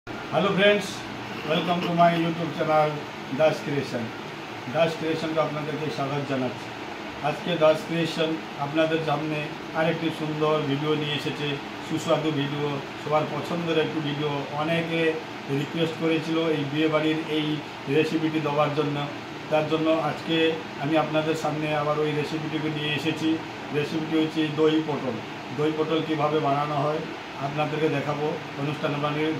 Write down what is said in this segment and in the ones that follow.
Hello friends, welcome to my YouTube channel Das creation. Das creation को আপনাদেরকে স্বাগত জানাচ্ছি। আজকে দাস ক্রিয়েশন আপনাদের সামনে আরেকটি সুন্দর ভিডিও নিয়ে এসেছে, সুস্বাদু ভিডিও, সবার পছন্দের একটি ভিডিও। অনেকে রিকোয়েস্ট করেছিল এই বিয়ে বাড়ির এই রেসিপিটি দেওয়ার জন্য, তার জন্য আজকে আমি আপনাদের সামনে আবার ওই রেসিপিটিকে নিয়ে এসেছি। রেসিপিটি হচ্ছে দই পটল। দই পটল কীভাবে বানানো হয় আপনাদেরকে দেখাবো, অনুষ্ঠান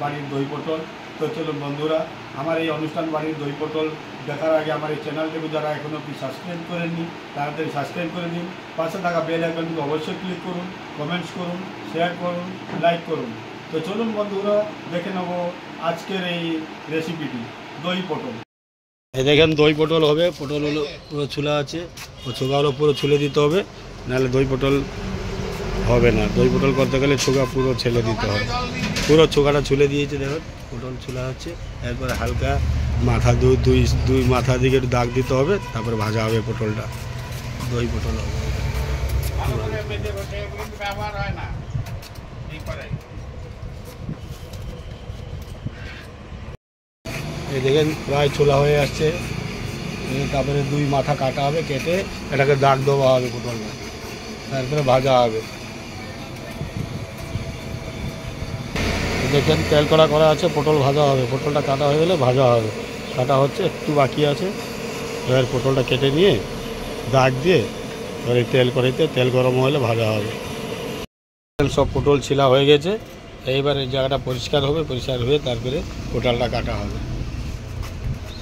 বাড়ির দই পটল। তো চলুন বন্ধুরা, আমার এই অনুষ্ঠান বাড়ির দই পটল দেখার আগে আমার এই চ্যানেলটিকে যারা এখনও কি সাবস্ক্রাইব করেননি তাড়াতাড়ি সাবস্ক্রাইব করে দিন। পাশে থাকা বেল আইকনটিকে অবশ্যই ক্লিক করুন, কমেন্টস করুন, শেয়ার করুন, লাইক করুন। তো চলুন বন্ধুরা, দেখে নেব আজকের এই রেসিপিটি দই পটল। এই দেখেন দই পটল হবে, পটল হলো পুরো ছুলা আছে, ও ছোকাগুলো পুরো ছুলে দিতে হবে, নাহলে দই পটল হবে না। দই পটল করতে গেলে ছোকা পুরো ছেলে দিতে হবে। পুরো ছোকাটা ছুলে দিয়েছে, দেখুন পটল ছুলা হচ্ছে। এরপরে হালকা মাথা দুই মাথা দিকে একটু দাগ দিতে হবে, তারপরে ভাজা হবে পটলটা। দই পটল হবে। এই দেখেন প্রায় ছোলা হয়ে আসছে। তারপরে দুই মাথা কাটা হবে, কেটে এটাকে দাগ দেওয়া হবে পটলটা, তারপরে ভাজা হবে। দেখেন তেল করা আছে, পটল ভাজা হবে। পটলটা কাটা হয়ে গেলে ভাজা হবে। কাটা হচ্ছে, একটু বাকি আছে। এবার পটলটা কেটে নিয়ে দাগ দিয়ে এবার তেল কড়াইতে তেল গরম হলে ভাজা হবে। সব পটল ছিলা হয়ে গেছে। এইবার এই জায়গাটা পরিষ্কার হবে, পরিষ্কার হয়ে তারপরে পটলটা কাটা হবে।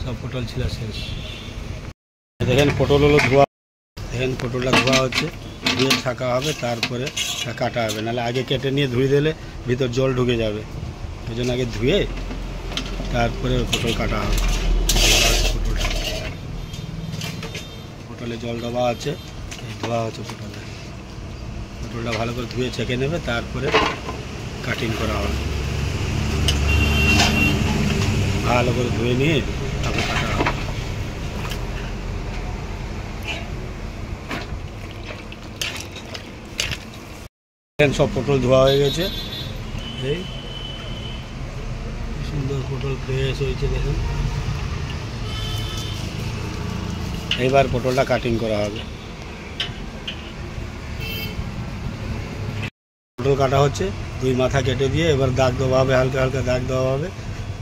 সব পটল ছিলা শেষ। দেখেন পটল হলো ধোয়া, দেখেন পটলটা ধোয়া হচ্ছে, ধুয়ে ছাকা হবে, তারপরে কাটা হবে। নাহলে আগে কেটে নিয়ে ধুয়ে দিলে ভিতর জল ঢুকে যাবে। ওই জন্য আগে ধুয়ে তারপরে পটল কাটা হবে। পটলে জল দেওয়া আছে, ধোয়া হচ্ছে পটলে। পটলটা ভালো করে ধুয়ে ছেঁকে নেবে, তারপরে কাটিং করা হবে। ভালো করে ধুয়ে নিয়ে তারপরে কাটা হবে। সব পটল ধোয়া হয়ে গেছে। এই সুন্দর পটল ফ্রেশ হয়েছে, দেখুন। এইবার পটলটা কাটিং করা হবে। পটল কাটা হচ্ছে, দুই মাথা কেটে দিয়ে এবার দাগ দেওয়া হবে, হালকা হালকা দাগ দেওয়া হবে।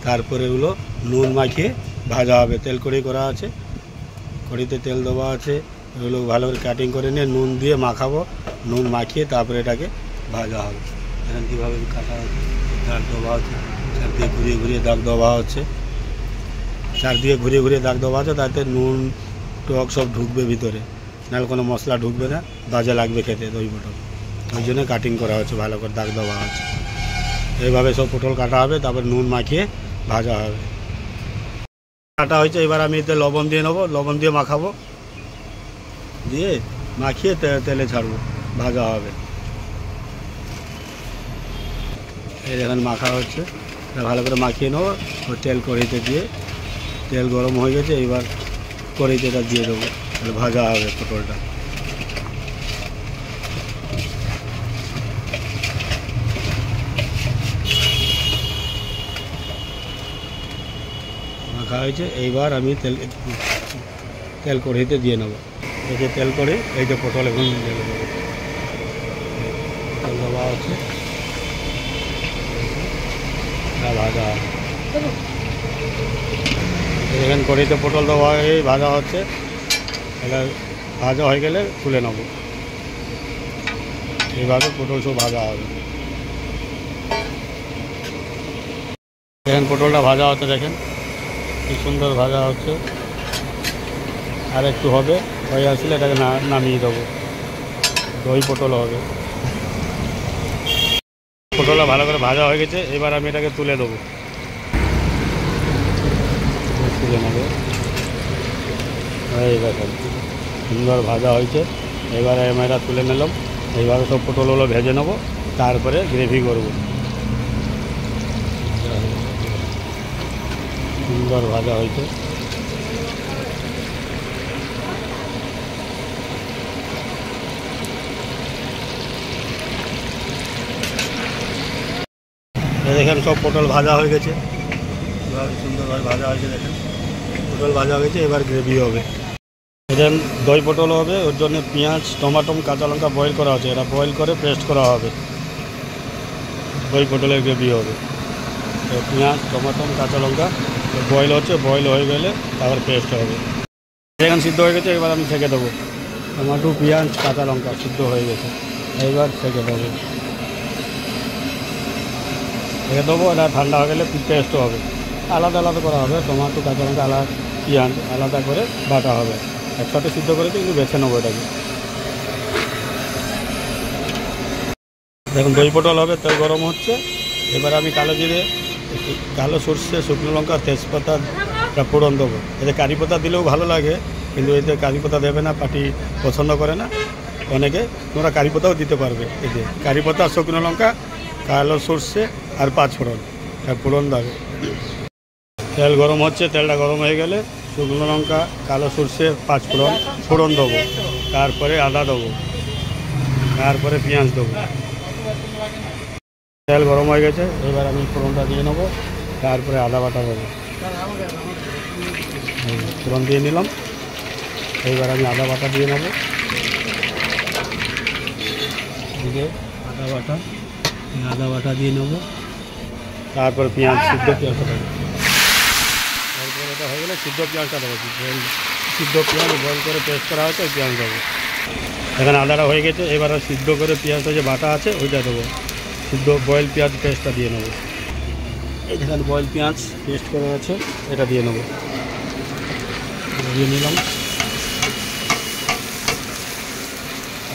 তারপরে এগুলো নুন মাখিয়ে ভাজা হবে। তেল কড়াই করা আছে, কড়িতে তেল দেওয়া আছে। এগুলো ভালো করে কাটিং করে নিয়ে নুন দিয়ে মাখাবো। নুন মাখিয়ে তারপরে এটাকে ভাজা হবে। এখন কীভাবে কাটা হচ্ছে, দাগ দেওয়া হচ্ছে, চারদিকে ঘুরিয়ে ঘুরিয়ে দাগ দেওয়া হচ্ছে। চারদিকে ঘুরিয়ে ঘুরিয়ে দাগ দেওয়া আছে, তাতে নুন টক সব ঢুকবে ভিতরে, নাহলে কোনো মশলা ঢুকবে না, বাজে লাগবে খেতে দই পটল। ওই জন্য কাটিং করা হচ্ছে, ভালো করে দাগ দেওয়া হচ্ছে। এইভাবে সব পটল কাটা হবে, তারপর নুন মাখিয়ে ভাজা হবে। কাটা হয়েছে, এবার আমি এতে লবণ দিয়ে নেবো, লবণ দিয়ে মাখাবো, দিয়ে মাখিয়ে তেলে ছাড়বো, ভাজা হবে। এই দেখেন মাখা হচ্ছে, ভালো করে মাখিয়ে নেবো। তেল কড়াইতে দিয়ে, তেল গরম হয়ে গেছে, এবার কড়াইতে এটা দিয়ে দেবো, তাহলে ভাজা হবে পটলটা। মাখা হয়েছে, এইবার আমি তেল কড়াইতে দিয়ে নেবো। দেখে তেল করে এই যে পটল এখন দিয়ে দেবো। পটল দেওয়া হচ্ছে, ভাজা হবে। এখানে কড়াইতে পটল দেওয়া হয়ে ভাজা হচ্ছে। এটা ভাজা হয়ে গেলে তুলে নেব। এইভাবে পটল সব ভাজা হবে। দেখেন পটলটা ভাজা হচ্ছে, দেখেন কি সুন্দর ভাজা হচ্ছে। আর একটু হবে, হয়ে আসলে এটাকে নামিয়ে দেবো। দই পটল হবে। পটলটা ভালো করে ভাজা হয়ে গেছে, এবার আমি এটাকে তুলে দেবো। তুলে নেব। এই দেখেন সুন্দর ভাজা হয়েছে। এবারে আমি এটা তুলে নিলাম। এইভাবে সব পটলগুলো ভেজে নেব, তারপরে গ্রেভি করব। সুন্দর ভাজা হয়েছে। দেখেন সব পটল ভাজা হয়ে গেছে। সুন্দরভাবে ভাজা হয়েছে দেখেন, পটল ভাজা হয়েছে। এবার গ্রেভি হবে, এখানে দই পটল হবে। ওর জন্য পেঁয়াজ, টমাটো, কাঁচা লঙ্কা বয়েল করা হচ্ছে, এটা বয়েল করে পেস্ট করা হবে। দই পটলের গ্রেভি হবে, পেঁয়াজ, টমাটো, কাঁচা লঙ্কা বয়েল হচ্ছে, বয়েল হয়ে গেলে তারপর পেস্ট হবে। এখানে সিদ্ধ হয়ে গেছে, এবার আমি ছেঁকে দেবো। টমাটো, পেঁয়াজ, কাঁচা লঙ্কা সিদ্ধ হয়ে গেছে, এবার ছেঁকে দেবো। ছেঁকে দেবো, এটা ঠান্ডা হয়ে গেলে পেস্ট হবে। আলাদা আলাদা করা হবে, টমাটো, কাঁচা লঙ্কা আলাদা, পেঁয়াজ আলাদা করে বাটা হবে। একসাথে সিদ্ধ করে কিন্তু বেছে নেবো এটাকে। দেখুন দই পটল হবে, তেল গরম হচ্ছে। এবার আমি কালো জিরে, কালো সর্ষে, শুকনো লঙ্কা, তেজপাতা ফোড়ন দেবো। এতে কারি পাতা দিলেও ভালো লাগে, কিন্তু এতে কারি পাতা দেবে না, পার্টি পছন্দ করে না অনেকে। তোমরা কারি পাতাও দিতে পারবে। এতে কারি পাতা, শুকনো লঙ্কা, কালো সর্ষে আর পাঁচফোড়ন ফোড়ন দেবে। তেল গরম হচ্ছে, তেলটা গরম হয়ে গেলে শুকনো লঙ্কা, কালো সর্ষে, পাঁচফোড়ন ফোড়ন দেবো। তারপরে আদা দেবো, তারপরে পেঁয়াজ দেবো। তেল গরম হয়ে গেছে, এবার আমি ফোড়নটা দিয়ে নেবো। তারপরে আদা বাটা দেবো, ফোড়ন দিয়ে নিলাম। এইবার আমি আদা বাটা দিয়ে নেবো, দিয়ে আদা বাটা দিয়ে নেবো। তারপর পেঁয়াজ, সিদ্ধ পেঁয়াজটা দেবো। তারপর এটা হয়ে গেলে সিদ্ধ পেঁয়াজটা দেবো। সিদ্ধ পেঁয়াজ বয়েল করে পেস্ট করা হয়েছে, ওই পেঁয়াজ দেবো। এখানে আদাটা হয়ে গেছে, এবার সিদ্ধ করে পেঁয়াজটা যে বাটা আছে ওইটা দেবো। সিদ্ধ বয়েল পেঁয়াজ পেস্টটা দিয়ে নেবো। এই যেখানে বয়েল পেঁয়াজ পেস্ট করা আছে এটা দিয়ে নেবো, দিয়ে নিলাম।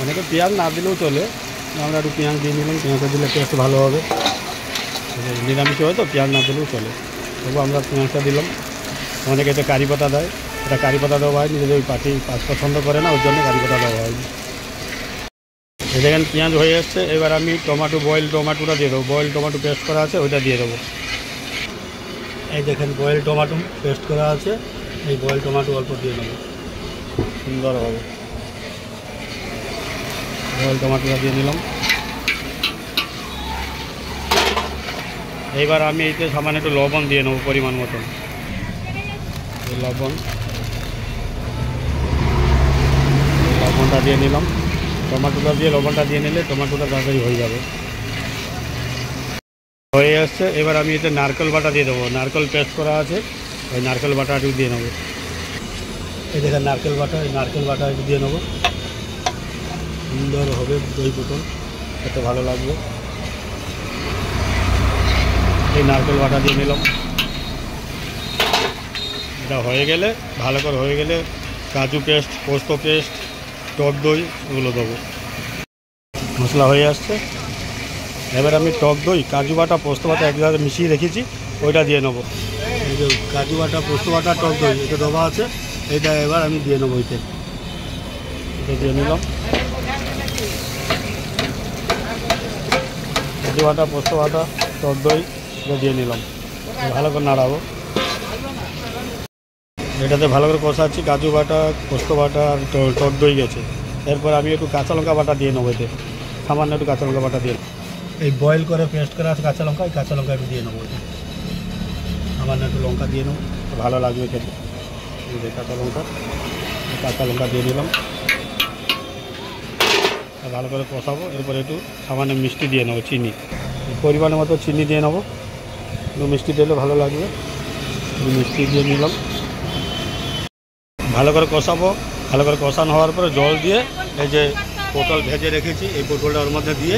অনেকে পেঁয়াজ না দিলেও চলে, আমরা একটু পেঁয়াজ দিয়ে নিলাম। পেঁয়াজটা দিলে টেস্ট ভালো হবে। নিরামিষ হয় তো পেঁয়াজ না দিলেও চলে, তবু আমরা পেঁয়াজটা দিলাম। অনেকে এটা কারি পাতা দেয়, এটা কারি পাতা দেওয়া হয়নি, যদি ওই পার্টি পছন্দ করে না ওর জন্য কারি পাতা দেওয়া হয়নি। এই দেখেন পেঁয়াজ হয়ে এসছে, এবার আমি টমাটো, বয়েল টমাটোটা দিয়ে দেবো। বয়েল টমাটো পেস্ট করা আছে ওইটা দিয়ে দেবো। এই দেখেন বয়েল টমাটো পেস্ট করা আছে, এই বয়েল টমাটো অল্প দিয়ে দেবো, সুন্দর হবে। বয়েল টমাটোটা দিয়ে নিলাম। এইবার আমি এইতে সামান্য একটু লবণ দিয়ে নেবো, পরিমাণ মতন লবণটা দিয়ে নিলাম। টমাটোটা দিয়ে লবণটা দিয়ে নিলে টমাটোটা তাড়াতাড়ি হয়ে যাবে। হয়ে আসছে, এবার আমি এতে নারকেল বাটা দিয়ে দেবো। নারকেল পেস্ট করা আছে, ওই নারকেল বাটা একটু দিয়ে নেবো। এই দেখেন নারকেল বাটা, এই নারকেল বাটা একটু দিয়ে নেবো। সুন্দর হবে দই পটল, খেতে ভালো লাগবে। এই নারকেল বাটা দিয়ে নিলাম। এটা হয়ে গেলে, ভালো করে হয়ে গেলে কাজু পেস্ট, পোস্ত পেস্ট, টক দই এগুলো দেবো। মশলা হয়ে আসছে, এবার আমি টক দই, কাজু বাটা, পোস্ত বাটা এক জায়গায় মিশিয়ে রেখেছি, ওইটা দিয়ে নেবো। এই যে কাজু বাটা, পোস্ত বাটা, টক দই এটা দেওয়া আছে, এইটা এবার আমি দিয়ে নেবো। এটা দিয়ে নিলাম। কাজু বাটা, পোস্ত বাটা, টক দই এটা দিয়ে নিলাম। ভালো করে নাড়াবো। এটাতে ভালো করে কষাচ্ছি, কাজু বাটা, পোস্ত বাটা আর টক দই গেছে। এরপর আমি একটু কাঁচা লঙ্কা বাটা দিয়ে নেবো। এতে সামান্য একটু কাঁচা লঙ্কা বাটা দিয়ে, এই বয়েল করে পেস্ট করা আছে কাঁচা লঙ্কা, এই কাঁচা লঙ্কা একটু দিয়ে নেবো। সামান্য একটু লঙ্কা দিয়ে নেবো, ভালো লাগবে খেতে। এই কাঁচা লঙ্কা দিয়ে দিলাম, ভালো করে কষাবো। এরপর একটু সামান্য মিষ্টি দিয়ে নেবো, চিনি পরিমাণের মতো চিনি দিয়ে নেবো। একটু মিষ্টি দিলে ভালো লাগবে, মিষ্টি দিয়ে নিলাম। ভালো করে কষাবো। ভালো করে কষানো হওয়ার পরে জল দিয়ে, এই যে পটল ভেজে রেখেছি এই পটলটা ওর মধ্যে দিয়ে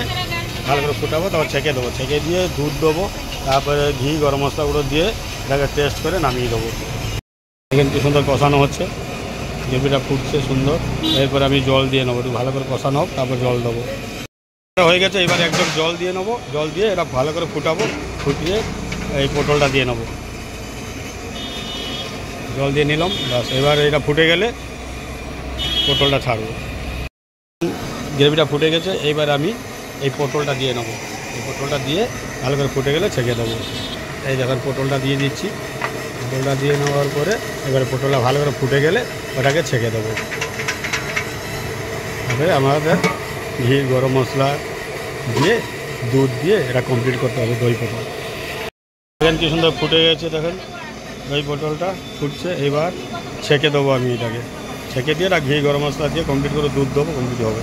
ভালো করে ফুটাবো। তারপর ছেঁকে দেবো, ছেঁকে দিয়ে দুধ দেবো, তারপরে ঘি, গরম মশলা গুঁড়ো দিয়ে এটাকে টেস্ট করে নামিয়ে দেবো। এখানে কি সুন্দর কষানো হচ্ছে, গ্রেভিটা ফুটছে সুন্দর। এরপরে আমি জল দিয়ে নেবো, একটু ভালো করে কষানো হোক, তারপর জল দেবো। এটা হয়ে গেছে, এবার একদম জল দিয়ে নেবো। জল দিয়ে এটা ভালো করে ফুটাবো, ফুটিয়ে এই পটলটা দিয়ে নেবো। জল দিয়ে নিলাম, বাস। এবার এটা ফুটে গেলে পটলটা ছাড়বো। গ্রেভিটা ফুটে গেছে, এইবার আমি এই পটলটা দিয়ে নেবো। এই পটলটা দিয়ে ভালো করে ফুটে গেলে ছেঁকে দেবো। এই দেখেন পটলটা দিয়ে দিচ্ছি। পটলটা দিয়ে নেওয়ার পরে এবারে পটলটা ভালো করে ফুটে গেলে ওটাকে ছেঁকে দেবো। তারপরে আমাদের ঘি, গরম মশলা দিয়ে, দুধ দিয়ে এটা কমপ্লিট করতে হবে দই পটল। দেখেন কি সুন্দর ফুটে গেছে, দেখেন দই পটলটা ফুটছে। এবার ছেঁকে দেবো আমি এটাকে, ছেঁকে দিয়ে ঘি গরম মশলা দিয়ে কমপ্লিট করে দুধ দেবো, কমপ্লিট হবে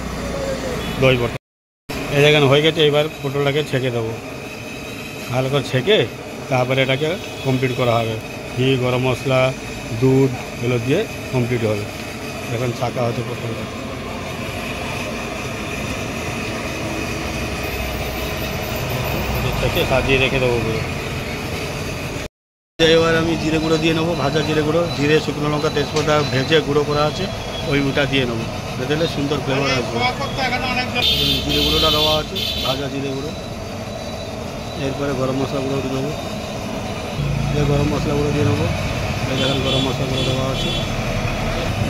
দই পটল। এই দেখেন হয়ে গেছে। এবার পটলটাকে ছেঁকে দেবো, ভালো করে ছেঁকে তারপরে এটাকে কমপ্লিট করা হবে। ঘি গরম মশলা দুধ এগুলো দিয়ে কমপ্লিট হবে। এখন ছাঁকা হচ্ছে পটলটা। ছেঁকে সাজিয়ে রেখে দেবো পুরো। এবার আমি জিরে গুঁড়ো দিয়ে নেবো, ভাজা জিরে গুঁড়ো, জিরে শুকনো লঙ্কা তেজপাতা ভেজে গুঁড়ো করা আছে, ওইটা দিয়ে নেবো। দিলে সুন্দর ফ্লেভার আসবে। জিরে গুঁড়োটা দেওয়া আছে, ভাজা জিরে গুঁড়ো। এরপরে গরম মশলা গুঁড়ো দিয়ে দেবো, গরম মশলা গুঁড়ো দিয়ে নেবো। এই দেখেন গরম মশলা গুঁড়ো দেওয়া আছে।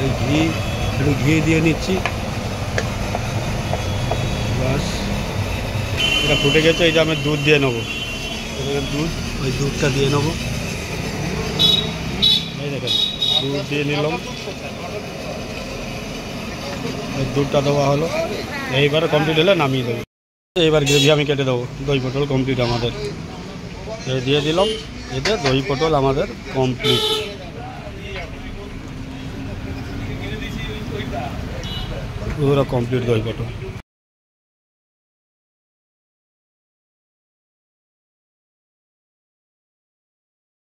এই একটু ঘি দিয়ে নিচ্ছি, বাস। এটা ফুটে গেছে। এই যে আমি দুধ দিয়ে নেবো, দুধ, ওই দুধটা দিয়ে নেবো। এই দেখেন দুধ দিয়ে নিলাম, ওই দুধটা দেওয়া হলো। এইবারে কমপ্লিট হলে নামিয়ে দেবো। এইবার গ্রেভি আমি কেটে দেবো। দই পটল কমপ্লিট আমাদের, এই দিয়ে দিলাম। এতে দই পটল আমাদের কমপ্লিট। পুরো কমপ্লিট দই পটল।